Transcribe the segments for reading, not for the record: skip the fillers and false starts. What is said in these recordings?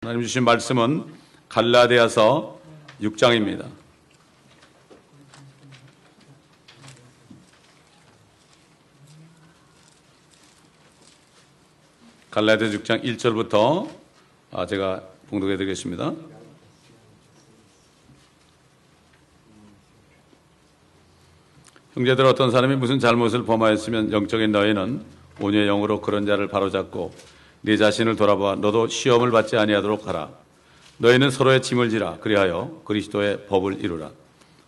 하나님 주신 말씀은 갈라디아서 6장입니다. 갈라디아 6장 1절부터 제가 봉독해 드리겠습니다. 형제들, 어떤 사람이 무슨 잘못을 범하였으면 영적인 너희는 온유의 영으로 그런 자를 바로잡고 네 자신을 돌아보아 너도 시험을 받지 아니하도록 하라. 너희는 서로의 짐을 지라. 그리하여 그리스도의 법을 이루라.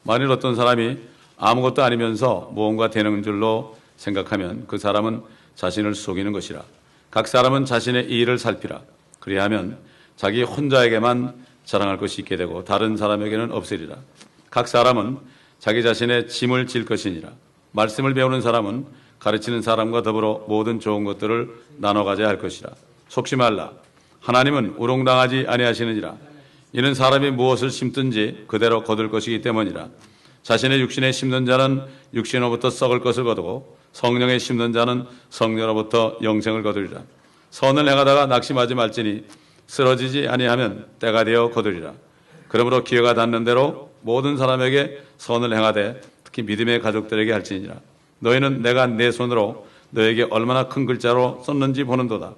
만일 어떤 사람이 아무것도 아니면서 무언가 되는 줄로 생각하면 그 사람은 자신을 속이는 것이라. 각 사람은 자신의 일을 살피라. 그리하면 자기 혼자에게만 자랑할 것이 있게 되고 다른 사람에게는 없으리라. 각 사람은 자기 자신의 짐을 질 것이니라. 말씀을 배우는 사람은 가르치는 사람과 더불어 모든 좋은 것들을 나눠 가져야 할 것이라. 속지 말라. 하나님은 우롱당하지 아니하시느니라. 이는 사람이 무엇을 심든지 그대로 거둘 것이기 때문이라. 자신의 육신에 심는 자는 육신으로부터 썩을 것을 거두고 성령에 심는 자는 성령으로부터 영생을 거두리라. 선을 행하다가 낙심하지 말지니 쓰러지지 아니하면 때가 되어 거두리라. 그러므로 기회가 닿는 대로 모든 사람에게 선을 행하되 특히 믿음의 가족들에게 할지니라. 너희는 내가 내 손으로 너에게 얼마나 큰 글자로 썼는지 보는도다.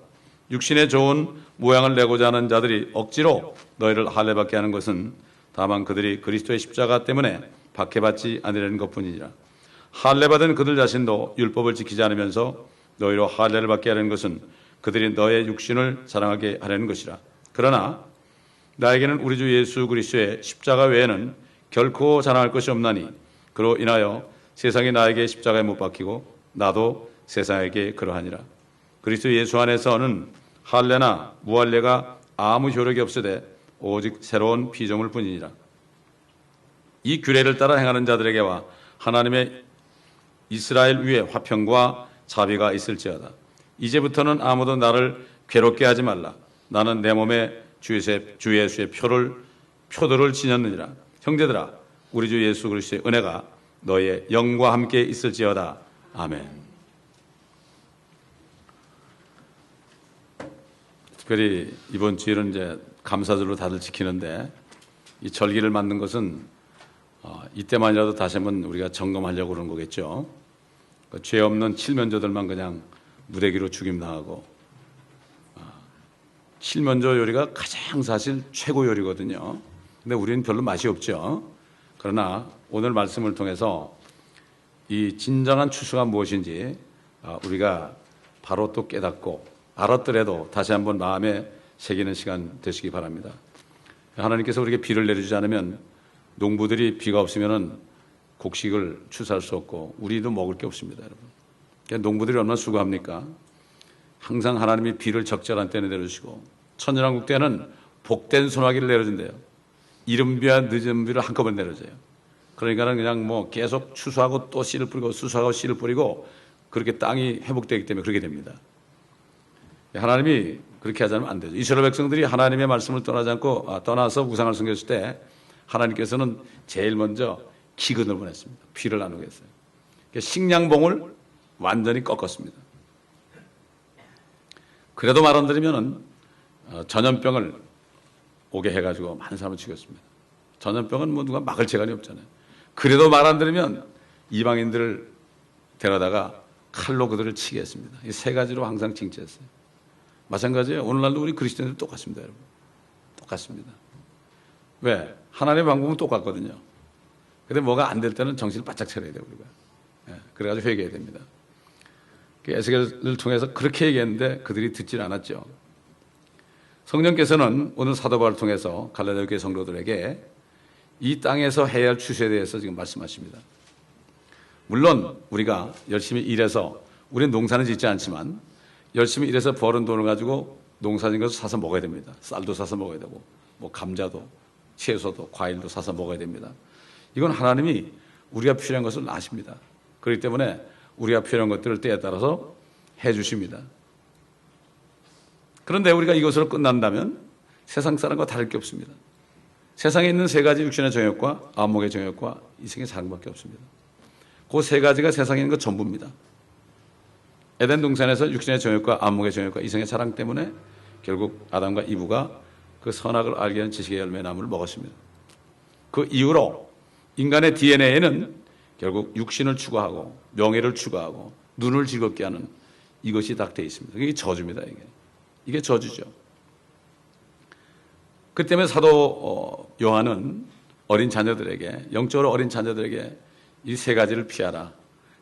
육신에 좋은 모양을 내고자 하는 자들이 억지로 너희를 할례받게 하는 것은 다만 그들이 그리스도의 십자가 때문에 박해받지 않으려는 것뿐이니라. 할례받은 그들 자신도 율법을 지키지 않으면서 너희로 할례를 받게 하려는 것은 그들이 너의 육신을 자랑하게 하려는 것이라. 그러나 나에게는 우리 주 예수 그리스도의 십자가 외에는 결코 자랑할 것이 없나니 그로 인하여 세상이 나에게 십자가에 못 박히고 나도 세상에게 그러하니라. 그리스도 예수 안에서는 할례나 무할례가 아무 효력이 없으되 오직 새로운 피조물 뿐이니라. 이 규례를 따라 행하는 자들에게와 하나님의 이스라엘 위에 화평과 자비가 있을지어다. 이제부터는 아무도 나를 괴롭게 하지 말라. 나는 내 몸에 주 예수의 표들을 지녔느니라. 형제들아, 우리 주 예수 그리스도의 은혜가 너의 영과 함께 있을지어다. 아멘. 특별히 이번 주일은 이제 감사절로 다들 지키는데 이 절기를 만든 것은 이때만이라도 다시 한번 우리가 점검하려고 그런 거겠죠. 그러니까 죄 없는 칠면조들만 그냥 무대기로 죽임당하고, 칠면조 요리가 가장 사실 최고 요리거든요. 근데 우리는 별로 맛이 없죠. 그러나 오늘 말씀을 통해서 이 진정한 추수가 무엇인지 우리가 바로 또 깨닫고 알았더라도 다시 한번 마음에 새기는 시간 되시기 바랍니다. 하나님께서 우리에게 비를 내려주지 않으면 농부들이 비가 없으면 곡식을 추수할 수 없고 우리도 먹을 게 없습니다, 여러분. 그러니까 농부들이 얼마나 수고합니까? 항상 하나님이 비를 적절한 때에 내려주시고 천연왕국 때는 복된 소나기를 내려준대요. 이른 비와 늦은 비를 한꺼번에 내려줘요. 그러니까는 그냥 뭐 계속 추수하고 또 씨를 뿌리고 추수하고 씨를 뿌리고 그렇게 땅이 회복되기 때문에 그렇게 됩니다. 하나님이 그렇게 하자면 안 되죠. 이스라엘 백성들이 하나님의 말씀을 떠나서 우상을 섬겼을 때 하나님께서는 제일 먼저 기근을 보냈습니다. 비를 나누게 했어요. 식량봉을 완전히 꺾었습니다. 그래도 말 안 들으면 전염병을 오게 해가지고 많은 사람을 죽였습니다. 전염병은 뭐 누가 막을 재간이 없잖아요. 그래도 말 안 들으면 이방인들을 데려다가 칼로 그들을 치게 했습니다. 이 세 가지로 항상 징계했어요. 마찬가지예요. 오늘날도 우리 그리스도인들 똑같습니다, 여러분. 똑같습니다. 왜? 하나님의 방법은 똑같거든요. 근데 뭐가 안 될 때는 정신을 바짝 차려야 돼요, 우리가. 그래가지고 회개해야 됩니다. 에스겔을 통해서 그렇게 얘기했는데 그들이 듣질 않았죠. 성령께서는 오늘 사도 바울을 통해서 갈라디아 교회 성도들에게 이 땅에서 해야 할 추수에 대해서 지금 말씀하십니다. 물론 우리가 열심히 일해서 우리는 농사는 짓지 않지만 열심히 일해서 벌은 돈을 가지고 농사진 것을 사서 먹어야 됩니다. 쌀도 사서 먹어야 되고 뭐 감자도 채소도 과일도 사서 먹어야 됩니다. 이건 하나님이 우리가 필요한 것을 아십니다. 그렇기 때문에 우리가 필요한 것들을 때에 따라서 해 주십니다. 그런데 우리가 이것으로 끝난다면 세상 사람과 다를 게 없습니다. 세상에 있는 세 가지 육신의 정욕과 안목의 정욕과 이생의 자랑밖에 없습니다. 그 세 가지가 세상에 있는 것 전부입니다. 에덴 동산에서 육신의 정욕과 안목의 정욕과 이생의 자랑 때문에 결국 아담과 이브가 그 선악을 알게 하는 지식의 열매나무를 먹었습니다. 그 이후로 인간의 DNA에는 결국 육신을 추구하고 명예를 추구하고 눈을 즐겁게 하는 이것이 딱 되어 있습니다. 이게 저주입니다. 이게 저주죠. 그 때문에 사도 요한은 어린 자녀들에게, 영적으로 어린 자녀들에게 이 세 가지를 피하라.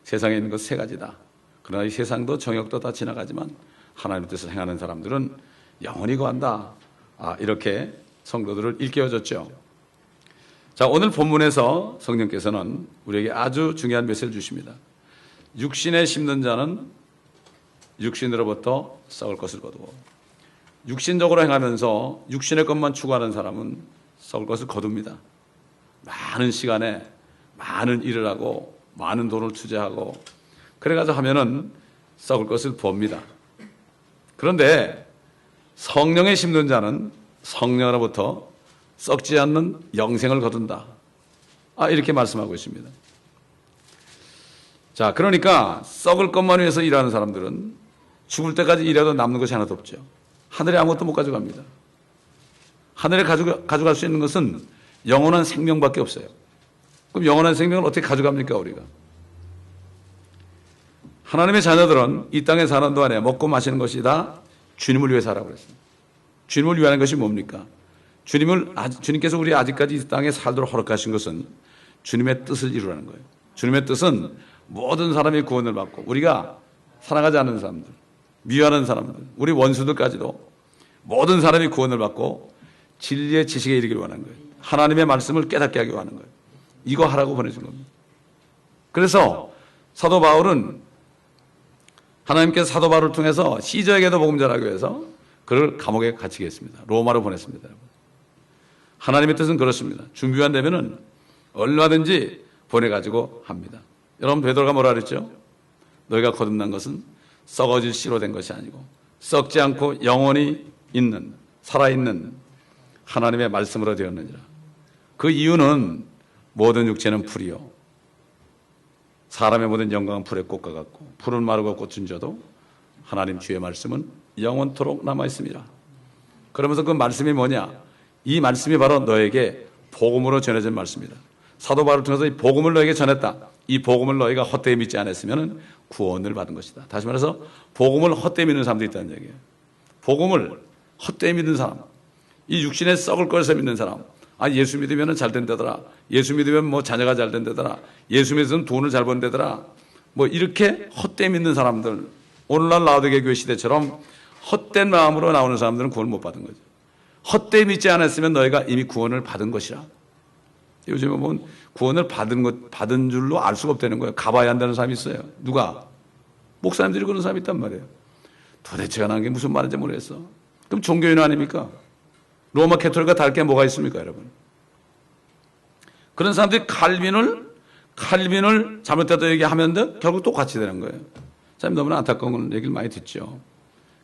세상에 있는 것 세 가지다. 그러나 이 세상도 정욕도 다 지나가지만 하나님의 뜻을 행하는 사람들은 영원히 거한다. 이렇게 성도들을 일깨워줬죠. 자, 오늘 본문에서 성령께서는 우리에게 아주 중요한 메시지를 주십니다. 육신에 심는 자는 육신으로부터 썩을 것을 거두고, 육신적으로 행하면서 육신의 것만 추구하는 사람은 썩을 것을 거둡니다. 많은 시간에 많은 일을 하고 많은 돈을 투자하고 그래가지고 하면은 썩을 것을 봅니다. 그런데 성령에 심는 자는 성령으로부터 썩지 않는 영생을 거둔다. 이렇게 말씀하고 있습니다. 자, 그러니까 썩을 것만 위해서 일하는 사람들은 죽을 때까지 일해도 남는 것이 하나도 없죠. 하늘에 아무것도 못 가져갑니다. 하늘에 가져갈 수 있는 것은 영원한 생명밖에 없어요. 그럼 영원한 생명을 어떻게 가져갑니까, 우리가? 하나님의 자녀들은 이 땅에 사는 동안에 먹고 마시는 것이 다 주님을 위해 살라고 그랬습니다. 주님을 위하는 것이 뭡니까? 주님께서 우리 아직까지 이 땅에 살도록 허락하신 것은 주님의 뜻을 이루라는 거예요. 주님의 뜻은 모든 사람이 구원을 받고 우리가 사랑하지 않는 사람들, 미워하는 사람들, 우리 원수들까지도 모든 사람이 구원을 받고 진리의 지식에 이르기를 원하는 거예요. 하나님의 말씀을 깨닫게 하기 원하는 거예요. 이거 하라고 보내준 겁니다. 그래서 사도 바울은 하나님께서 사도 바울을 통해서 시저에게도 복음 전하기 위해서 그를 감옥에 갇히게 했습니다. 로마로 보냈습니다. 하나님의 뜻은 그렇습니다. 준비만 되면은 얼마든지 보내가지고 합니다. 여러분, 베드로가 뭐라 그랬죠? 너희가 거듭난 것은 썩어질 씨로 된 것이 아니고 썩지 않고 영원히 있는, 살아있는 하나님의 말씀으로 되었느니라. 그 이유는 모든 육체는 풀이요, 사람의 모든 영광은 풀의 꽃과 같고 풀은 마르고 꽃은 져도 하나님 주의 말씀은 영원토록 남아있습니다. 그러면서 그 말씀이 뭐냐? 이 말씀이 바로 너에게 복음으로 전해진 말씀이다. 사도 바울을 통해서 이 복음을 너에게 전했다. 이 복음을 너희가 헛되이 믿지 않았으면 구원을 받은 것이다. 다시 말해서 복음을 헛되이 믿는 사람도 있다는 얘기예요. 복음을 헛되이 믿는 사람, 이 육신에 썩을 것을 믿는 사람, 예수 믿으면 잘 된다더라, 예수 믿으면 뭐 자녀가 잘 된다더라, 예수 믿으면 돈을 잘 번다더라, 뭐 이렇게 헛되이 믿는 사람들, 오늘날 라오디게 교회 시대처럼 헛된 마음으로 나오는 사람들은 구원을 못 받은 거죠. 헛되이 믿지 않았으면 너희가 이미 구원을 받은 것이라. 요즘에 보면 구원을 받은 줄로 알 수가 없다는 거예요. 가봐야 한다는 사람이 있어요. 누가? 목사님들이 그런 사람이 있단 말이에요. 도대체가 난 게 무슨 말인지 모르겠어. 그럼 종교인은 아닙니까? 로마 캐톨릭과 다를 게 뭐가 있습니까, 여러분? 그런 사람들이 칼빈을 잘못되다 얘기하면 결국 똑같이 되는 거예요. 참 너무나 안타까운 얘기를 많이 듣죠.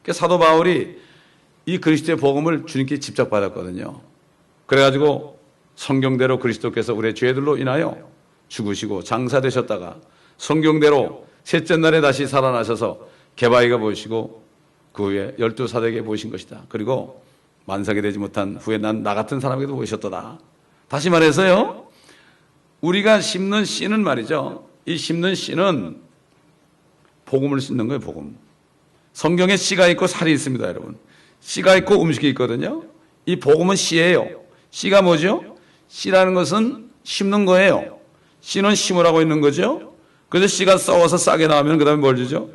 그러니까 사도 바울이 이 그리스도의 복음을 주님께 직접 받았거든요. 그래가지고 성경대로 그리스도께서 우리의 죄들로 인하여 죽으시고 장사되셨다가 성경대로 셋째 날에 다시 살아나셔서 게바이가 보이시고 그 후에 12사도에게 보이신 것이다. 그리고 만삭이 되지 못한 후에 나 같은 사람에게도 보이셨도다. 다시 말해서요, 우리가 심는 씨는 말이죠. 이 심는 씨는 복음을 심는 거예요, 복음. 성경에 씨가 있고 살이 있습니다, 여러분. 씨가 있고 음식이 있거든요. 이 복음은 씨예요. 씨가 뭐죠? 씨라는 것은 심는 거예요. 씨는 심으라고 있는 거죠. 그래서 씨가 썩어서 싹이 나오면 그 다음에 뭘 주죠?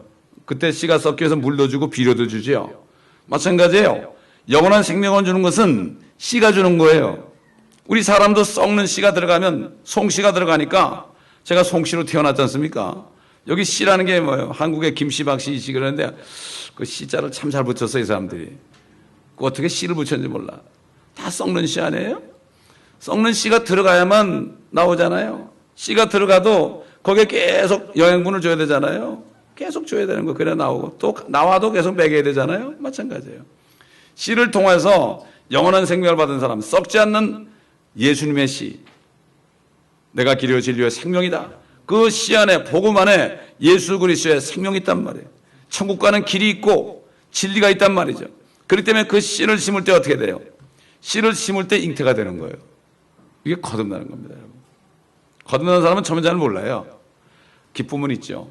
그때 씨가 썩기 위해서 물도 주고 비료도 주죠. 마찬가지예요. 영원한 생명을 주는 것은 씨가 주는 거예요. 우리 사람도 썩는 씨가 들어가면 송씨가 들어가니까 제가 송씨로 태어났지 않습니까? 여기 씨라는 게 뭐예요? 한국의 김씨, 박씨, 이씨 그러는데 그 씨자를 참 잘 붙였어요, 이 사람들이. 그 어떻게 씨를 붙였는지 몰라. 다 썩는 씨 아니에요? 썩는 씨가 들어가야만 나오잖아요. 씨가 들어가도 거기에 계속 영양분을 줘야 되잖아요. 계속 줘야 되는 거. 그래 나오고 또 나와도 계속 먹여야 되잖아요. 마찬가지예요. 씨를 통해서 영원한 생명을 받은 사람, 썩지 않는 예수님의 씨, 내가 길이요 진리요 생명이다. 그 씨 안에, 복음 안에 예수 그리스도의 생명이 있단 말이에요. 천국 가는 길이 있고 진리가 있단 말이죠. 그렇기 때문에 그 씨를 심을 때 어떻게 돼요? 씨를 심을 때 잉태가 되는 거예요. 이게 거듭나는 겁니다, 여러분. 거듭나는 사람은 처음에 잘 몰라요. 기쁨은 있죠.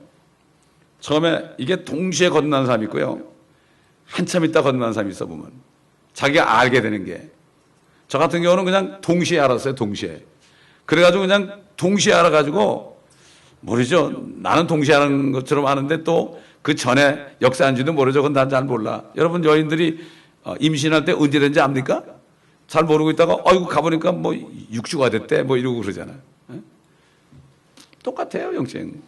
처음에 이게 동시에 거듭나는 사람이 있고요. 한참 있다 거듭나는 사람이 있어 보면. 자기가 알게 되는 게. 저 같은 경우는 그냥 동시에 알았어요, 동시에. 그래가지고 그냥 동시에 알아가지고, 모르죠. 나는 동시에 아는 것처럼 아는데 또 그 전에 역사인지도 모르죠. 그건 난 잘 몰라. 여러분 여인들이 임신할 때 언제 된지 압니까? 잘 모르고 있다가, 어이구, 가보니까 뭐 6주가 됐대. 뭐 이러고 그러잖아요. 똑같아요, 영적인.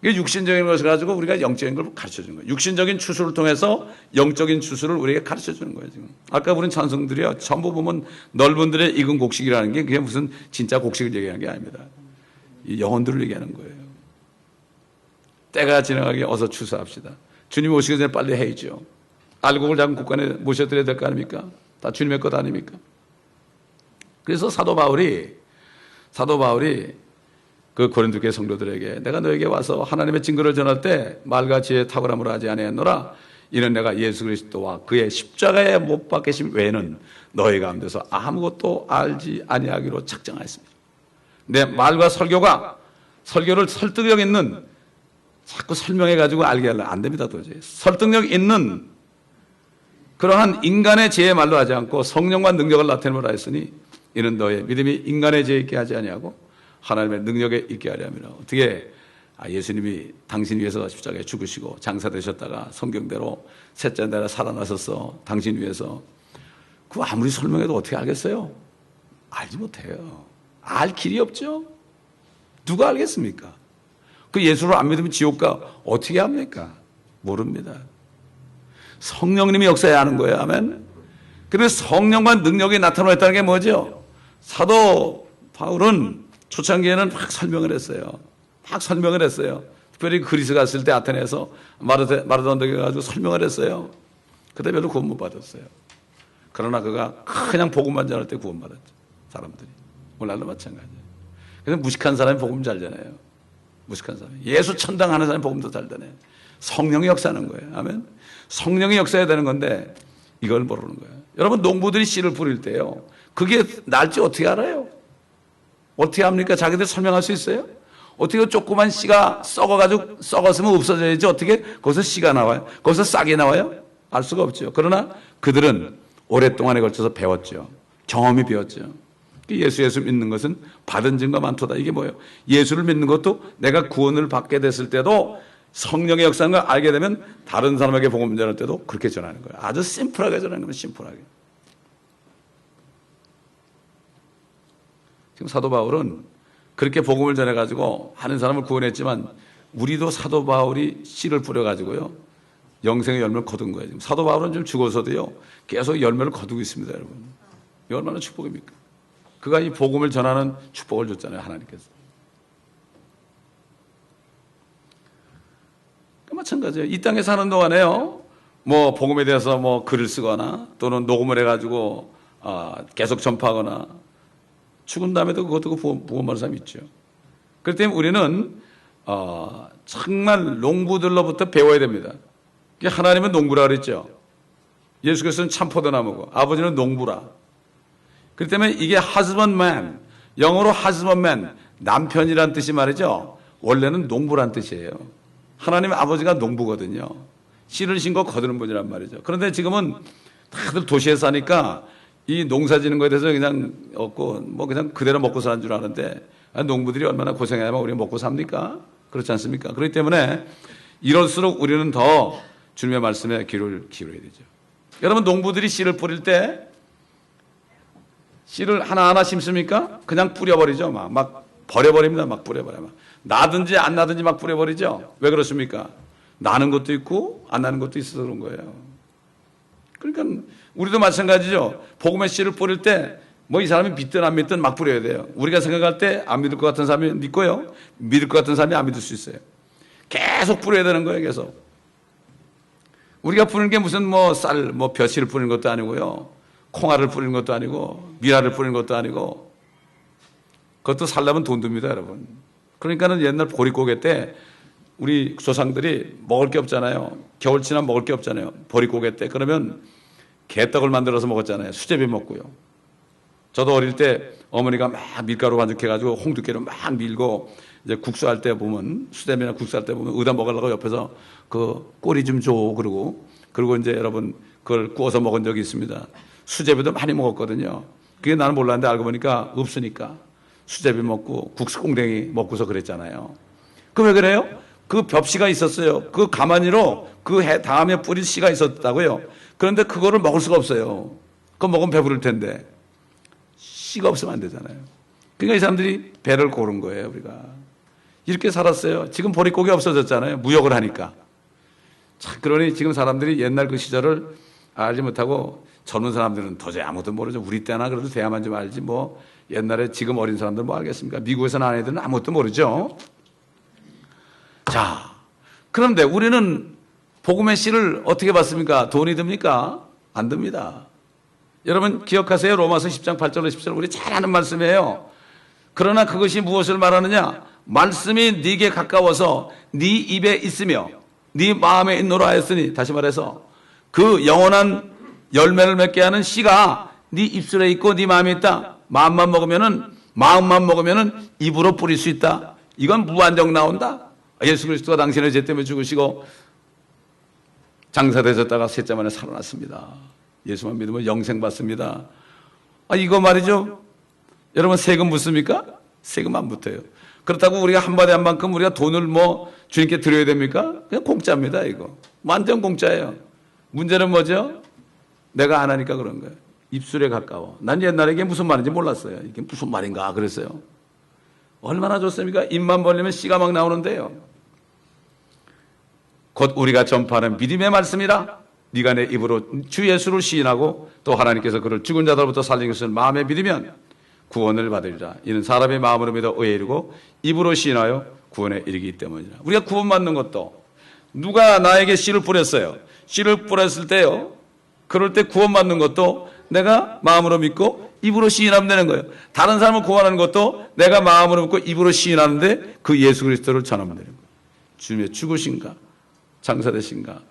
이게 육신적인 것을 가지고 우리가 영적인 걸 가르쳐 주는 거예요. 육신적인 추수를 통해서 영적인 추수를 우리에게 가르쳐 주는 거예요, 지금. 아까 부른 찬송들이요. 전부 보면 넓은 들의 익은 곡식이라는 게 그게 무슨 진짜 곡식을 얘기하는 게 아닙니다. 이 영혼들을 얘기하는 거예요. 때가 지나가게 어서 추수합시다. 주님 오시기 전에 빨리 해야죠. 알곡을 작은 국간에 모셔드려야 될 거 아닙니까? 다 주님의 것 아닙니까? 그래서 사도 바울이 그 고린도 교회 성도들에게 내가 너에게 와서 하나님의 증거를 전할 때 말과 지혜의 탁월함으로 하지 아니하노라. 이는 내가 예수 그리스도와 그의 십자가에 못 박히심 외에는 너희 가운데서 아무것도 알지 아니하기로 작정하였습니다. 내 말과 설교를 설득력 있는 자꾸 설명해가지고 알게 하려면 안 됩니다, 도저히. 설득력 있는 그러한 인간의 지혜의 말로 하지 않고 성령과 능력을 나타내므로 하였으니 이는 너의 믿음이 인간의 지혜에 있게 하지 아니하고 하나님의 능력에 있게 하려 함이라. 어떻게 예수님이 당신 위해서 십자가에 죽으시고 장사되셨다가 성경대로 셋째 날에 살아나셨어. 당신 위해서. 그거 아무리 설명해도 어떻게 알겠어요? 알지 못해요. 알 길이 없죠. 누가 알겠습니까? 그 예수를 안 믿으면 지옥 가 어떻게 합니까? 모릅니다. 성령님이 역사해야 하는 거예요. 아멘. 그래서 성령과 능력이 나타났다는 게 뭐죠? 사도 바울은 초창기에는 막 설명을 했어요. 특별히 그리스 갔을 때 아테네에서 마르도 언덕에 가지고 설명을 했어요. 그때 별로 구원 못 받았어요. 그러나 그가 그냥 복음만 전할 때 구원받았죠. 사람들이. 오늘날도 마찬가지예요. 그래서 무식한 사람이 복음 잘 전해요. 무식한 사람. 예수 천당하는 사람이 복음도 잘 전해요. 성령이 역사하는 거예요. 아멘. 성령이 역사해야 되는 건데 이걸 모르는 거예요. 여러분 농부들이 씨를 뿌릴 때요. 그게 날지 어떻게 알아요? 어떻게 합니까? 자기들 설명할 수 있어요? 어떻게 조그만 씨가 썩었으면 없어져야지 어떻게 거기서 씨가 나와요? 거기서 싹이 나와요? 알 수가 없죠. 그러나 그들은 오랫동안에 걸쳐서 배웠죠. 경험이 배웠죠. 예수 믿는 것은 받은 증거 많도다. 이게 뭐예요? 예수를 믿는 것도 내가 구원을 받게 됐을 때도 성령의 역사는 걸 알게 되면 다른 사람에게 복음 전할 때도 그렇게 전하는 거예요. 아주 심플하게 전하는 거예요. 심플하게. 지금 사도 바울은 그렇게 복음을 전해가지고 하는 사람을 구원했지만 우리도 사도 바울이 씨를 뿌려가지고요. 영생의 열매를 거둔 거예요. 지금 사도 바울은 좀 죽어서도요. 계속 열매를 거두고 있습니다. 여러분. 이 얼마나 축복입니까? 그가 이 복음을 전하는 축복을 줬잖아요. 하나님께서. 마찬가지예요. 이 땅에 사는 동안에요. 뭐 복음에 대해서 뭐 글을 쓰거나 또는 녹음을 해가지고 계속 전파하거나 죽은 다음에도 그거 두고 복음하는 사람이 있죠. 그렇기 때문에 우리는 정말 농부들로부터 배워야 됩니다. 하나님은 농부라 그랬죠. 예수 그리스도는 참포도나무고 아버지는 농부라. 그렇기 때문에 이게 husbandman, 영어로 husbandman, 남편이란 뜻이 말이죠. 원래는 농부란 뜻이에요. 하나님의 아버지가 농부거든요. 씨를 심고 거두는 분이란 말이죠. 그런데 지금은 다들 도시에 사니까 이 농사 지는 거에 대해서 그냥 없고 뭐 그냥 그대로 먹고 사는 줄 아는데 농부들이 얼마나 고생해야만 우리가 먹고 삽니까? 그렇지 않습니까? 그렇기 때문에 이럴수록 우리는 더 주님의 말씀에 귀를 기울여야 되죠. 여러분 농부들이 씨를 뿌릴 때 씨를 하나하나 심습니까? 그냥 뿌려버리죠. 막 버려버립니다. 막 뿌려버려. 막. 나든지 안 나든지 막 뿌려버리죠. 왜 그렇습니까? 나는 것도 있고 안 나는 것도 있어서 그런 거예요. 그러니까 우리도 마찬가지죠. 복음의 씨를 뿌릴 때 뭐 이 사람이 믿든 안 믿든 막 뿌려야 돼요. 우리가 생각할 때 안 믿을 것 같은 사람이 믿고요. 믿을 것 같은 사람이 안 믿을 수 있어요. 계속 뿌려야 되는 거예요. 계속. 우리가 뿌리는 게 무슨 뭐 쌀, 뭐 벼씨를 뿌리는 것도 아니고요. 콩알을 뿌리는 것도 아니고 미라를 뿌리는 것도 아니고 그것도 살려면 돈 듭니다, 여러분. 그러니까는 옛날 보릿고개 때 우리 조상들이 먹을 게 없잖아요. 겨울 지나면 먹을 게 없잖아요. 보릿고개 때. 그러면 개떡을 만들어서 먹었잖아요. 수제비 먹고요. 저도 어릴 때 어머니가 막 밀가루 반죽해가지고 홍두깨로 막 밀고 이제 국수할 때 보면 수제비나 국수할 때 보면 의다 먹으려고 옆에서 그 꼬리 좀 줘 그리고 이제 여러분 그걸 구워서 먹은 적이 있습니다. 수제비도 많이 먹었거든요. 그게 나는 몰랐는데 알고 보니까 없으니까 수제비 먹고 국수 꽁댕이 먹고서 그랬잖아요. 그 왜 그래요? 그 벽씨가 있었어요. 그 가마니로 그 해 다음에 뿌릴 씨가 있었다고요. 그런데 그거를 먹을 수가 없어요. 그거 먹으면 배부를 텐데 씨가 없으면 안 되잖아요. 그러니까 이 사람들이 배를 고른 거예요. 우리가 이렇게 살았어요. 지금 보릿고기 없어졌잖아요. 무역을 하니까. 참 그러니 지금 사람들이 옛날 그 시절을 알지 못하고 젊은 사람들은 도저히 아무도 모르죠. 우리 때나 그래도 돼야만 좀 알지 뭐 옛날에 지금 어린 사람들 뭐 알겠습니까? 미국에서 난 애들은 아무것도 모르죠. 자, 그런데 우리는 복음의 씨를 어떻게 받습니까? 돈이 듭니까? 안 듭니다. 여러분 기억하세요? 로마서 10장 8절로 10절 우리 잘 아는 말씀이에요. 그러나 그것이 무엇을 말하느냐? 말씀이 네게 가까워서 네 입에 있으며 네 마음에 있노라 하였으니 다시 말해서 그 영원한 열매를 맺게 하는 씨가 네 입술에 있고 네 마음에 있다. 마음만 먹으면은 입으로 뿌릴 수 있다. 이건 무한정 나온다. 예수 그리스도가 당신의 죄 때문에 죽으시고 장사되셨다가 셋째 만에 살아났습니다. 예수만 믿으면 영생 받습니다. 이거 말이죠. 여러분 세금 묻습니까? 세금 안 붙어요. 그렇다고 우리가 한 번에 한 만큼 우리가 돈을 뭐 주님께 드려야 됩니까? 그냥 공짜입니다. 이거 완전 공짜예요. 문제는 뭐죠? 내가 안 하니까 그런 거예요. 입술에 가까워. 난 옛날에 이게 무슨 말인지 몰랐어요. 이게 무슨 말인가 그랬어요. 얼마나 좋습니까? 입만 벌리면 씨가 막 나오는데요. 곧 우리가 전파하는 믿음의 말씀이라 네가 내 입으로 주 예수를 시인하고 또 하나님께서 그를 죽은 자들로부터 살린 것을 마음에 믿으면 구원을 받으리라. 이는 사람의 마음으로 믿어 의에 이르고 입으로 시인하여 구원에 이르기 때문이라. 우리가 구원받는 것도 누가 나에게 씨를 뿌렸어요. 씨를 뿌렸을 때요. 그럴 때 구원받는 것도 내가 마음으로 믿고 입으로 시인하면 되는 거예요. 다른 사람을 구원하는 것도 내가 마음으로 믿고 입으로 시인하는데 그 예수 그리스도를 전하면 되는 거예요. 주님의 죽으신가 장사되신가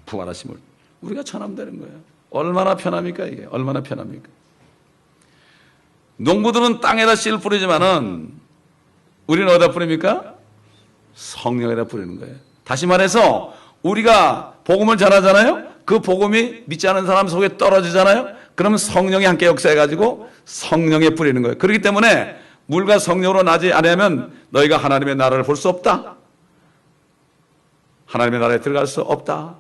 부활하심을 우리가 전하면 되는 거예요. 얼마나 편합니까 이게? 얼마나 편합니까? 농부들은 땅에다 씨를 뿌리지만은 우리는 어디다 뿌립니까? 성령에다 뿌리는 거예요. 다시 말해서 우리가 복음을 전하잖아요. 그 복음이 믿지 않은 사람 속에 떨어지잖아요. 그러면 성령이 함께 역사해가지고 성령에 뿌리는 거예요. 그렇기 때문에 물과 성령으로 나지 않으면 너희가 하나님의 나라를 볼 수 없다. 하나님의 나라에 들어갈 수 없다.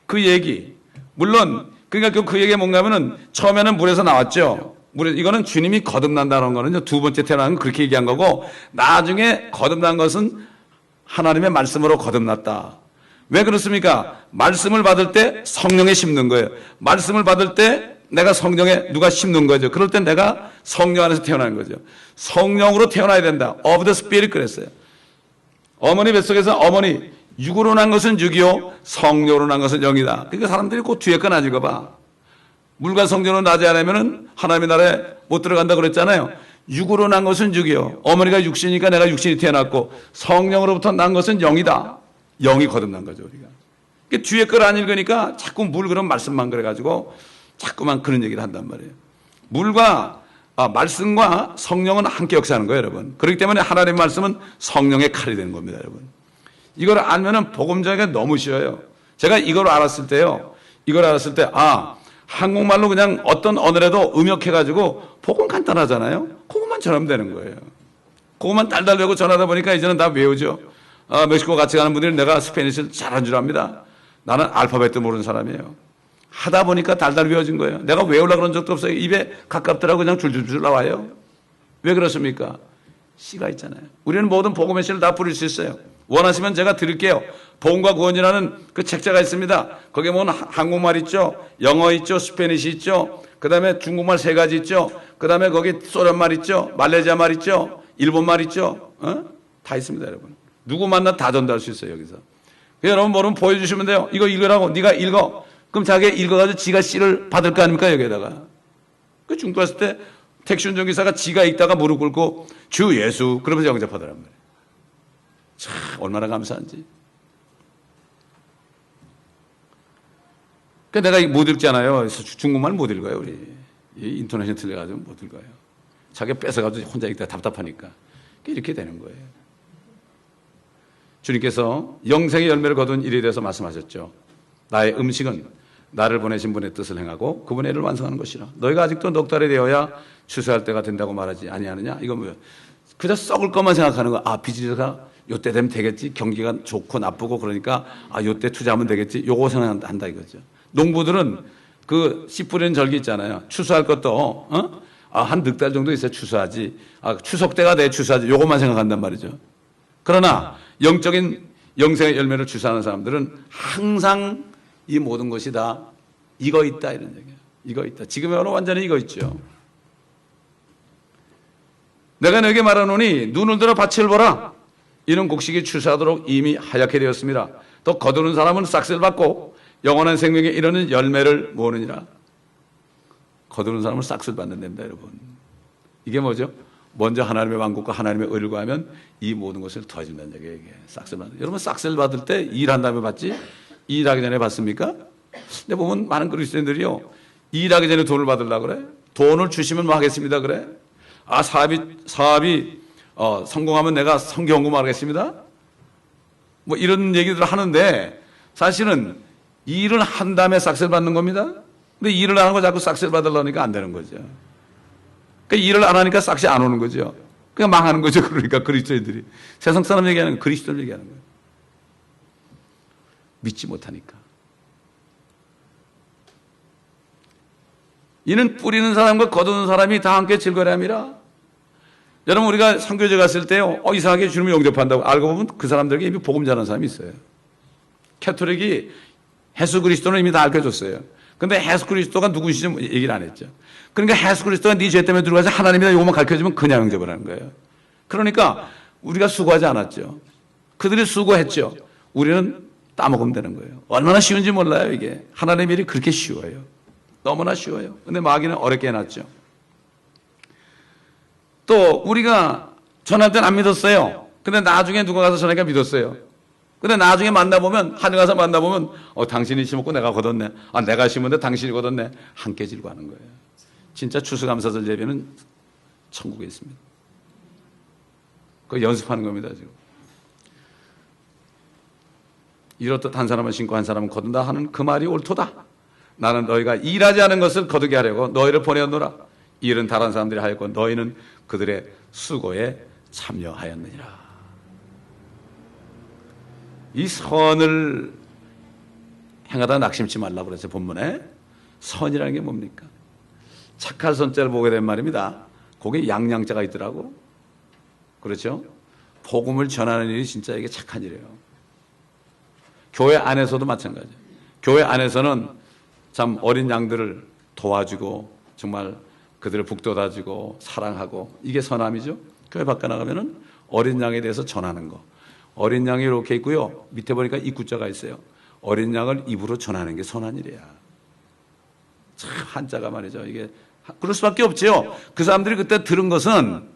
그 얘기. 물론 그러니까 그 얘기가 뭔가 하면은 처음에는 물에서 나왔죠. 이거는 주님이 거듭난다는 거는요. 두 번째 태어나는 건 그렇게 얘기한 거고 나중에 거듭난 것은 하나님의 말씀으로 거듭났다. 왜 그렇습니까? 말씀을 받을 때 성령에 심는 거예요. 말씀을 받을 때 내가 성령에 누가 심는 거죠. 그럴 때 내가 성령 안에서 태어나는 거죠. 성령으로 태어나야 된다. Of the Spirit 그랬어요. 어머니 뱃속에서 어머니 육으로 난 것은 육이요 성령으로 난 것은 영이다. 그러니까 사람들이 꼭 뒤에 건 안 읽어봐. 물과 성령으로 나지 않으면 하나님의 나라에 못 들어간다 그랬잖아요. 육으로 난 것은 육이요. 어머니가 육신이니까 내가 육신이 태어났고 성령으로부터 난 것은 영이다. 영이 거듭난 거죠 우리가. 그러니까 뒤에 걸 안 읽으니까 자꾸 물 그런 말씀만 그래가지고 자꾸만 그런 얘기를 한단 말이에요. 물과 말씀과 성령은 함께 역사하는 거예요 여러분. 그렇기 때문에 하나님의 말씀은 성령의 칼이 되는 겁니다 여러분. 이걸 알면은 복음 전하기가 너무 쉬워요. 제가 이걸 알았을 때요. 한국말로 그냥 어떤 언어라도 음역해가지고 복음 간단하잖아요. 그것만 전하면 되는 거예요. 그것만 달달 외우고 전하다 보니까 이제는 다 외우죠. 멕시코 같이 가는 분들은 내가 스페니쉬를 잘한 줄 압니다. 나는 알파벳도 모르는 사람이에요. 하다 보니까 달달 외워진 거예요. 내가 외우려고 그런 적도 없어요. 입에 가깝더라고 그냥 줄줄줄 나와요. 왜 그렇습니까? 씨가 있잖아요. 우리는 모든 복음의 씨를 다 뿌릴 수 있어요. 원하시면 제가 드릴게요. 복음과 구원이라는 그 책자가 있습니다. 거기에 보면 한국말 있죠. 영어 있죠. 스페니쉬 있죠. 그 다음에 중국말 3가지 있죠. 그 다음에 거기 소련말 있죠. 말레이시아 말 있죠. 일본말 있죠. 다 있습니다 여러분. 누구 만나 다 전달할 수 있어요 여기서. 여러분 모르면 보여주시면 돼요. 이거 읽으라고. 네가 읽어. 그럼 자기가 읽어가지고 지가 씨를 받을 거 아닙니까 여기에다가. 그 중도 갔을 때 택시 운전기사가 지가 읽다가 무릎 꿇고 주 예수 그러면서 영접하더란 말이에요. 참 얼마나 감사한지. 그러니까 내가 못 읽잖아요. 중국말 못 읽어요 우리. 이 인터넷이 틀려가지고 못 읽어요. 자기가 뺏어가지고 혼자 읽다 답답하니까. 이렇게 되는 거예요. 주님께서 영생의 열매를 거둔 일에 대해서 말씀하셨죠. 나의 음식은 나를 보내신 분의 뜻을 행하고 그분의 일을 완성하는 것이라. 너희가 아직도 넉 달이 되어야 추수할 때가 된다고 말하지 아니하느냐? 이건 뭐예요? 그저 썩을 것만 생각하는 거. 아, 비즈니스가 요때 되면 되겠지. 경기가 좋고 나쁘고 그러니까 아, 요때 투자하면 되겠지. 요거 생각한다 이거죠. 농부들은 그 씨 뿌리는 절기 있잖아요. 추수할 것도 한 넉 달 정도 있어야 추수하지. 아, 추석 때가 돼 추수하지. 요것만 생각한단 말이죠. 그러나 영적인 영생의 열매를 추수하는 사람들은 항상 이 모든 것이 다 이거 있다 이런 얘기예요. 이거 있다. 지금의 언어 완전히 이거 있죠. 내가 너에게 말하노니 눈을 들어 밭을 보라. 이는 곡식이 추수하도록 이미 하얗게 되었습니다. 또 거두는 사람은 싹쓸 받고 영원한 생명에 이르는 열매를 모으느니라. 거두는 사람은 싹쓸 받는 데입니다, 여러분. 이게 뭐죠? 먼저 하나님의 왕국과 하나님의 의를 구하면 이 모든 것을 더해준다는 얘기예요. 이게 싹쓸 받는. 여러분 싹쓸 받을 때 일한 다음에 받지? 일하기 전에 받습니까? 근데 보면 많은 그리스도인들이요, 일하기 전에 돈을 받으려고 그래. 돈을 주시면 뭐 하겠습니다 그래. 아, 사업이 성공하면 내가 성경공부 하겠습니다. 뭐 이런 얘기들을 하는데 사실은 일을 한 다음에 싹쓸 받는 겁니다. 근데 일을 안 하고 자꾸 싹쓸 받으려니까 안 되는 거죠. 그러니까 일을 안 하니까 싹이 안 오는 거죠. 그냥 망하는 거죠. 그러니까 그리스도인들이. 세상 사람 얘기하는 거, 그리스도를 얘기하는 거예요. 믿지 못하니까. 이는 뿌리는 사람과 거두는 사람이 다 함께 즐거리함이라. 여러분, 우리가 선교제 갔을 때요, 이상하게 주님을 영접한다고 알고 보면 그 사람들에게 이미 복음 전하는 사람이 있어요. 캐토릭이 예수 그리스도는 이미 다 알려줬어요. 근데 예수 그리스도가 누구시지 얘기를 안 했죠. 그러니까 예수 그리스도가 네 죄 때문에 들어가서 하나님이다 이것만 가르쳐주면 그냥 영접을 하는 거예요. 그러니까 우리가 수고하지 않았죠. 그들이 수고했죠. 우리는 따먹으면 되는 거예요. 얼마나 쉬운지 몰라요, 이게. 하나님의 일이 그렇게 쉬워요. 너무나 쉬워요. 근데 마귀는 어렵게 해놨죠. 또 우리가 전할 땐 안 믿었어요. 근데 나중에 누가 가서 전하니까 믿었어요. 근데 나중에 만나보면, 하늘 가서 만나보면, 당신이 심었고 내가 거뒀네. 아, 내가 심었는데 당신이 거뒀네. 함께 질구하는 거예요. 진짜 추수감사절 예배는 천국에 있습니다. 그거 연습하는 겁니다, 지금. 이렇듯 한 사람은 심고 한 사람은 거둔다 하는 그 말이 옳도다. 나는 너희가 일하지 않은 것을 거두게 하려고 너희를 보내었노라. 일은 다른 사람들이 하였고 너희는 그들의 수고에 참여하였느니라. 이 선을 행하다 낙심치 말라고 그랬어요. 본문에. 선이라는 게 뭡니까? 착할 선자를 보게 된 말입니다. 거기에 양양자가 있더라고. 그렇죠? 복음을 전하는 일이 진짜 이게 착한 일이에요. 교회 안에서도 마찬가지예요. 교회 안에서는 참 어린 양들을 도와주고 정말 그들을 북돋아주고 사랑하고 이게 선함이죠. 교회 밖에 나가면은 어린 양에 대해서 전하는 거. 어린 양이 이렇게 있고요. 밑에 보니까 입구자가 있어요. 어린 양을 입으로 전하는 게 선한 일이야. 참 한자가 말이죠. 이게 그럴 수밖에 없죠. 그 사람들이 그때 들은 것은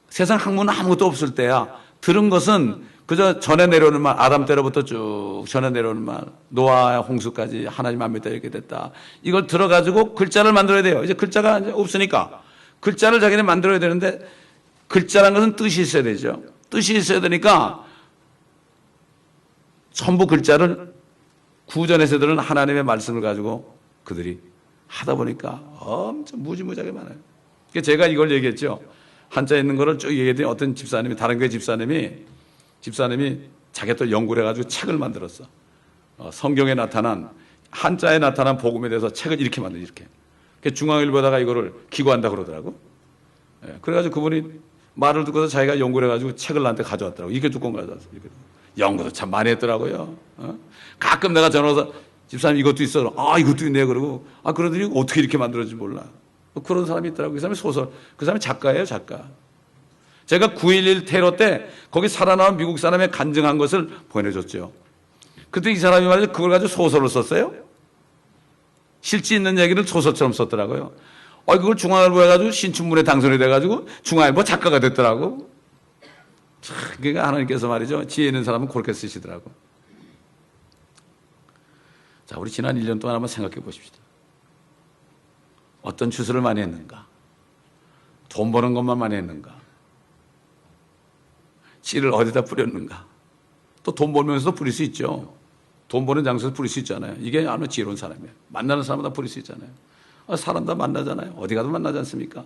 세상 학문은 아무것도 없을 때야. 들은 것은 그저 전에 내려오는 말, 아담 때로부터 쭉 전에 내려오는 말, 노아 홍수까지 하나님 안 믿다 이렇게 됐다. 이걸 들어가지고 글자를 만들어야 돼요. 이제 글자가 이제 없으니까 글자를 자기네 만들어야 되는데 글자라는 것은 뜻이 있어야 되죠. 뜻이 있어야 되니까 전부 글자를 구전의 세대들은 하나님의 말씀을 가지고 그들이 하다 보니까 엄청 무지무지하게 많아요. 그러니까 제가 이걸 얘기했죠. 한자 있는 거를 쭉 얘기했더니 어떤 집사님이, 다른 교회 집사님이 자기가 또 연구를 해가지고 책을 만들었어. 성경에 나타난, 한자에 나타난 복음에 대해서 책을 이렇게 만들어, 이렇게. 중앙일보다가 이거를 기고한다 그러더라고. 그래가지고 그분이 말을 듣고서 자기가 연구를 해가지고 책을 나한테 가져왔더라고. 이렇게 두꺼운 거 가져왔어. 연구도 참 많이 했더라고요. 가끔 내가 전화해서 집사님 이것도 있어. 아, 이것도 있네. 그러고, 그러더니 어떻게 이렇게 만들었는지 몰라. 그런 사람이 있더라고요. 그 사람이 소설, 그 사람이 작가예요, 작가. 제가 9.11 테러 때 거기 살아나온 미국 사람의 간증한 것을 보내줬죠. 그때 이 사람이 말이죠. 그걸 가지고 소설을 썼어요. 실제 있는 얘기를 소설처럼 썼더라고요. 그걸 중앙일보 해가지고 신춘문에 당선이 돼가지고 중앙일보 작가가 됐더라고. 그러니까 하나님께서 말이죠. 지혜 있는 사람은 그렇게 쓰시더라고. 자, 우리 지난 1년 동안 한번 생각해 보십시다. 어떤 주술을 많이 했는가? 돈 버는 것만 많이 했는가? 씨를 어디다 뿌렸는가? 또 돈 벌면서도 뿌릴 수 있죠. 돈 버는 장소에서 뿌릴 수 있잖아요. 이게 아주 지혜로운 사람이에요. 만나는 사람마다 뿌릴 수 있잖아요. 사람 다 만나잖아요. 어디 가도 만나지 않습니까?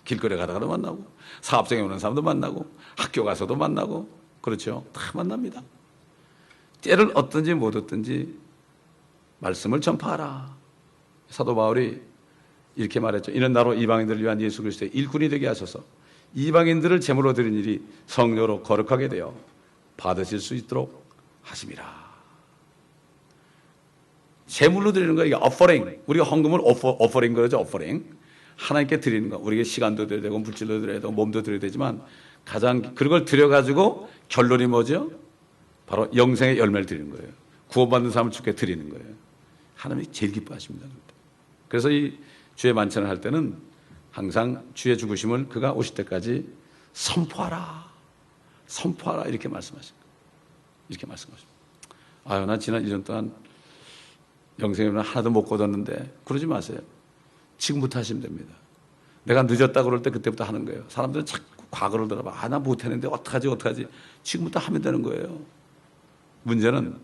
길거리 가다가도 만나고, 사업장에 오는 사람도 만나고, 학교 가서도 만나고, 그렇죠. 다 만납니다. 때를 얻든지 못 얻든지 말씀을 전파하라. 사도 바울이 이렇게 말했죠. 이는 나로 이방인들을 위한 예수 그리스도의 일꾼이 되게 하셔서 이방인들을 제물로 드린 일이 성령으로 거룩하게 되어 받으실 수 있도록 하심이라. 제물로 드리는 거, 이게 offering. 우리가 헌금을 offering 그러죠. offering. 하나님께 드리는 거. 우리에게 시간도 드려야 되고, 물질도 드려야 되고, 몸도 드려야 되지만, 가장, 그런 걸 드려가지고, 결론이 뭐죠? 바로 영생의 열매를 드리는 거예요. 구원받는 사람을 주께 드리는 거예요. 하나님이 제일 기뻐하십니다. 그래서 이 주의 만찬을 할 때는 항상 주의 죽으심을 그가 오실 때까지 선포하라. 선포하라. 이렇게 말씀하십니다. 이렇게 말씀하십니다. 아유, 난 지난 1년 동안 영생을 하나도 못 거뒀는데, 그러지 마세요. 지금부터 하시면 됩니다. 내가 늦었다 그럴 때 그때부터 하는 거예요. 사람들은 자꾸 과거를 들어봐. 나 못했는데 어떡하지. 지금부터 하면 되는 거예요. 문제는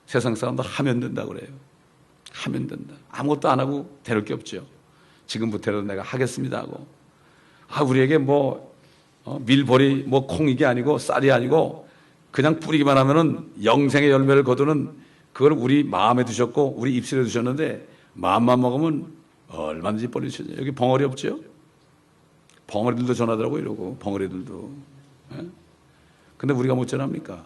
세상 사람도 하면 된다 그래요. 하면 된다. 아무것도 안 하고 되는 게 없죠. 지금부터라도 내가 하겠습니다 하고. 우리에게 밀보리 콩이게 아니고 쌀이 아니고 그냥 뿌리기만 하면은 영생의 열매를 거두는, 그걸 우리 마음에 두셨고 우리 입술에 두셨는데, 마음만 먹으면 얼마든지 버리시죠. 여기 벙어리 없죠? 벙어리들도 전하더라고 이러고, 벙어리들도. 예? 근데 우리가 못 전합니까?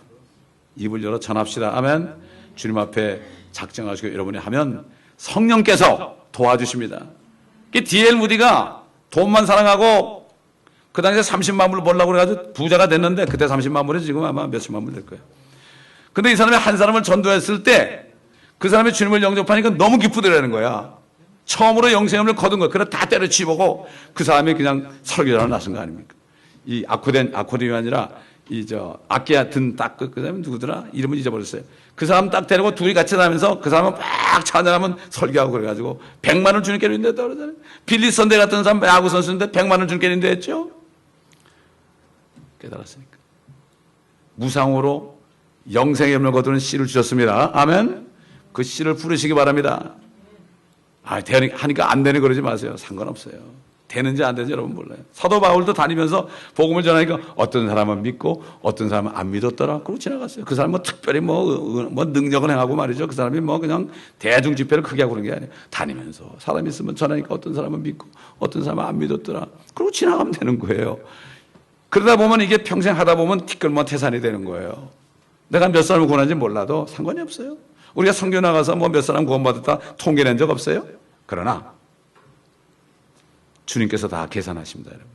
입을 열어 전합시다. 아멘. 주님 앞에 작정하시고 여러분이 하면 성령께서 도와주십니다. D.L. 무디가 돈만 사랑하고 그 당시에 30만 불 벌려고 그래가지고 부자가 됐는데, 그때 30만 불이 지금 아마 몇십만 불 될 거예요. 근데 이 사람이 한 사람을 전도했을 때 그 사람이 주님을 영접하니까 너무 기쁘더라는 거야. 처음으로 영생을 거둔 거야. 그래 다 때려치우고 그 사람이 그냥 설교자로 나선 거 아닙니까? 이 아코디언이 아니라 악기야 든 딱 그 사람이 누구더라? 이름을 잊어버렸어요. 그 사람 딱 데리고 둘이 같이 다니면서 그 사람은 막 찬양하면 설교하고 그래가지고 100만 원 주님께 인도했다 그러잖아요. 빌리 선대 같은 사람 야구 선수인데 100만 원 주님께 인도했죠. 깨달았으니까. 무상으로 영생의 열매를 거두는 씨를 주셨습니다. 아멘. 그 씨를 부르시기 바랍니다. 하니까 안 되는 그러지 마세요. 상관없어요. 되는지 안 되는지 여러분 몰라요. 사도 바울도 다니면서 복음을 전하니까 어떤 사람은 믿고 어떤 사람은 안 믿었더라. 그러고 지나갔어요. 그 사람은 특별히 능력을 행하고 말이죠. 그 사람이 그냥 대중 집회를 크게 하고 그런 게 아니에요. 다니면서 사람 있으면 전하니까 어떤 사람은 믿고 어떤 사람은 안 믿었더라. 그러고 지나가면 되는 거예요. 그러다 보면 이게 평생 하다 보면 티끌모아 태산이 되는 거예요. 내가 몇 사람을 구원한지 몰라도 상관이 없어요. 우리가 선교 나가서 몇 사람 구원받았다 통계낸 적 없어요? 그러나 주님께서 다 계산하십니다, 여러분.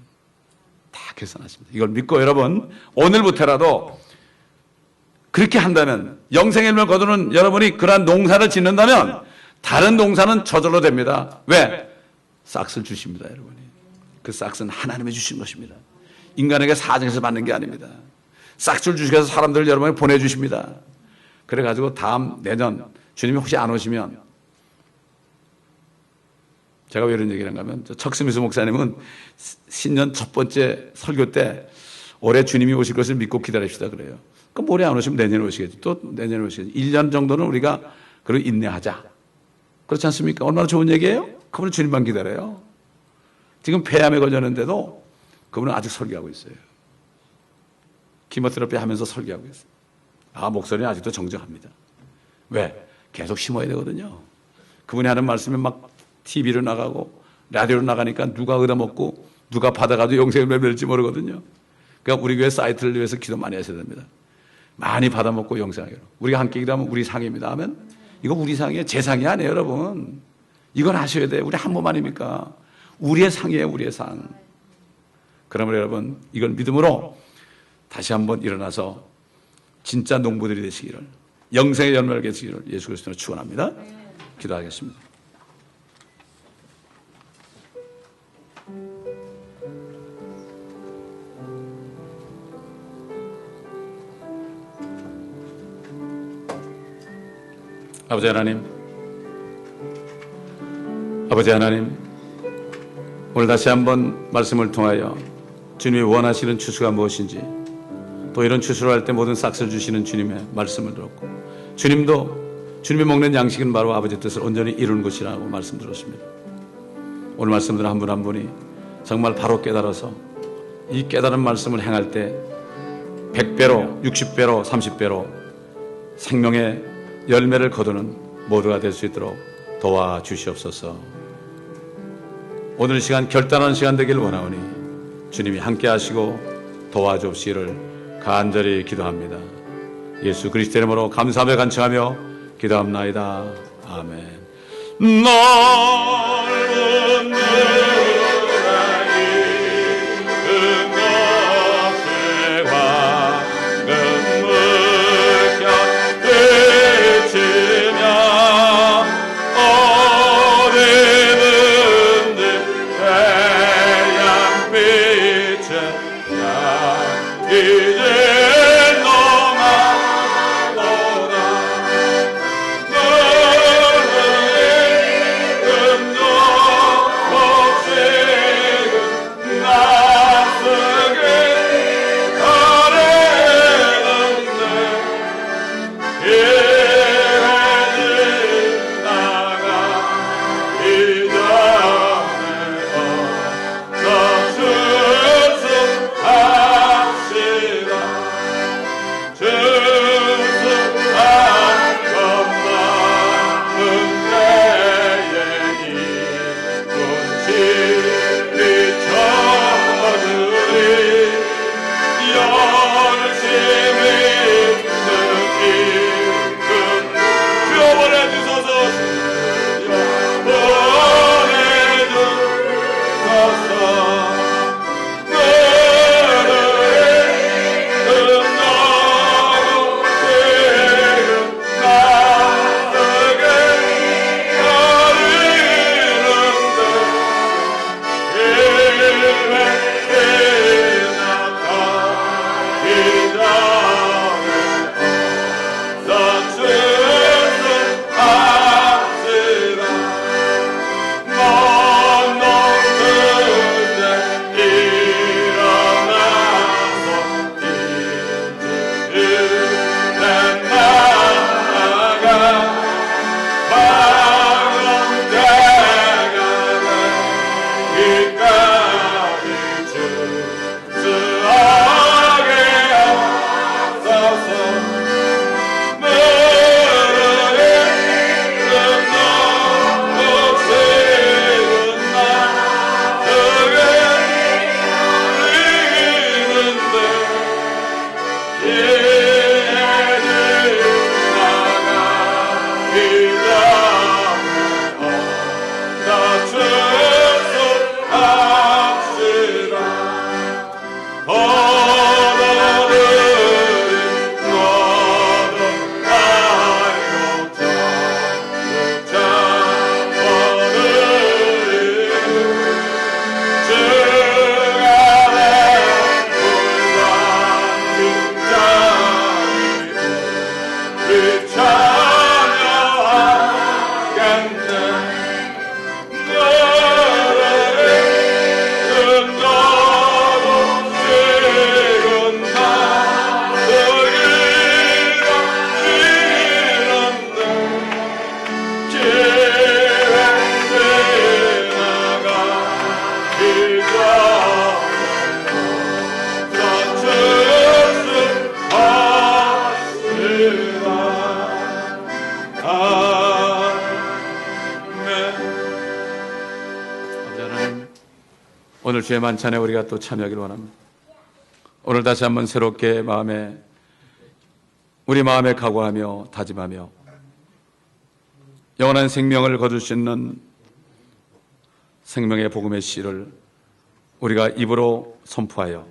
다 계산하십니다. 이걸 믿고 여러분, 오늘부터라도 그렇게 한다면, 영생의 열매를 거두는 여러분이 그러한 농사를 짓는다면 다른 농사는 저절로 됩니다. 왜? 싹을 주십니다, 여러분이. 그 싹은 하나님이 주신 것입니다. 인간에게 사정해서 받는 게 아닙니다. 싹을 주셔서 사람들을 여러분에게 보내주십니다. 그래가지고 내년 주님이 혹시 안 오시면, 제가 왜 이런 얘기를 한가 하면, 척스미수 목사님은 신년 첫 번째 설교 때 올해 주님이 오실 것을 믿고 기다립시다 그래요. 그럼 올해 안 오시면 내년에 오시겠지. 또 내년에 오시겠지. 1년 정도는 우리가 그리고 인내하자. 그렇지 않습니까? 얼마나 좋은 얘기예요? 그분은 주님만 기다려요. 지금 폐암에 걸렸는데도 그분은 아직 설교하고 있어요. 키모테라피 하면서 설교하고 있어요. 목소리는 아직도 정정합니다. 왜? 계속 심어야 되거든요. 그분이 하는 말씀이 막 TV로 나가고 라디오로 나가니까 누가 얻어먹고 누가 받아가지고 영생을 맺을지 모르거든요. 그러니까 우리 교회 사이트를 위해서 기도 많이 하셔야 됩니다. 많이 받아먹고 영생하기로. 우리가 함께 기도하면 우리 상입니다 하면, 이거 우리 상이에요. 제 상이 아니에요, 여러분. 이건 하셔야 돼요. 우리 한 몸 아닙니까? 우리의 상이에요, 우리의 상. 그러면 여러분, 이걸 믿음으로 다시 한번 일어나서 진짜 농부들이 되시기를, 영생의 열매를 맺으시기를 예수 그리스도로 축원합니다. 기도하겠습니다. 아버지 하나님, 오늘 다시 한번 말씀을 통하여 주님이 원하시는 추수가 무엇인지, 또 이런 추수를 할 때 모든 싹을 주시는 주님의 말씀을 들었고, 주님이 먹는 양식은 바로 아버지 뜻을 온전히 이루는 것이라고 말씀드렸습니다. 오늘 말씀들은 한 분 한 분이 정말 바로 깨달아서 이 깨달은 말씀을 행할 때 100배로, 60배로, 30배로 생명의 열매를 거두는 모두가 될 수 있도록 도와주시옵소서. 오늘 시간 결단하는 시간 되길 원하오니 주님이 함께 하시고 도와주옵시기를 간절히 기도합니다. 예수 그리스도의 이름으로 감사하며 간청하며 기도합나이다. 아멘. 오늘 주의 만찬에 우리가 또 참여하기를 원합니다. 오늘 다시 한번 새롭게 우리 마음에 각오하며 다짐하며 영원한 생명을 거둘 수 있는 생명의 복음의 씨를 우리가 입으로 선포하여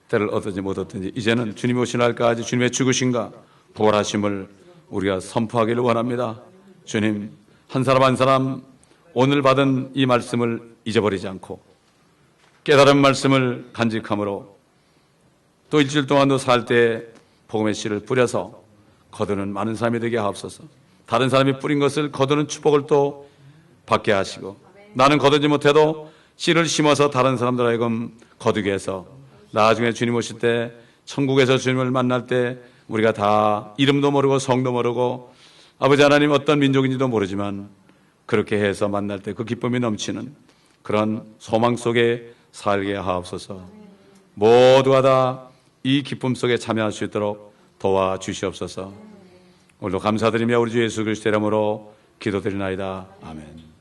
때를 얻든지 못 얻든지 이제는 주님이 오신 날까지 주님의 죽으심과 부활하심을 우리가 선포하기를 원합니다. 주님, 한 사람 한 사람 오늘 받은 이 말씀을 잊어버리지 않고 깨달은 말씀을 간직함으로 또 일주일 동안도 살 때 복음의 씨를 뿌려서 거두는 많은 사람이 되게 하옵소서. 다른 사람이 뿌린 것을 거두는 축복을 또 받게 하시고, 나는 거두지 못해도 씨를 심어서 다른 사람들 하여금 거두게 해서 나중에 주님 오실 때 천국에서 주님을 만날 때 우리가 다 이름도 모르고 성도 모르고 아버지 하나님 어떤 민족인지도 모르지만 그렇게 해서 만날 때 그 기쁨이 넘치는 그런 소망 속에 살게 하옵소서. 모두가 다 이 기쁨 속에 참여할 수 있도록 도와주시옵소서. 오늘도 감사드리며 우리 주 예수 그리스도 이름으로 기도드리나이다. 아멘.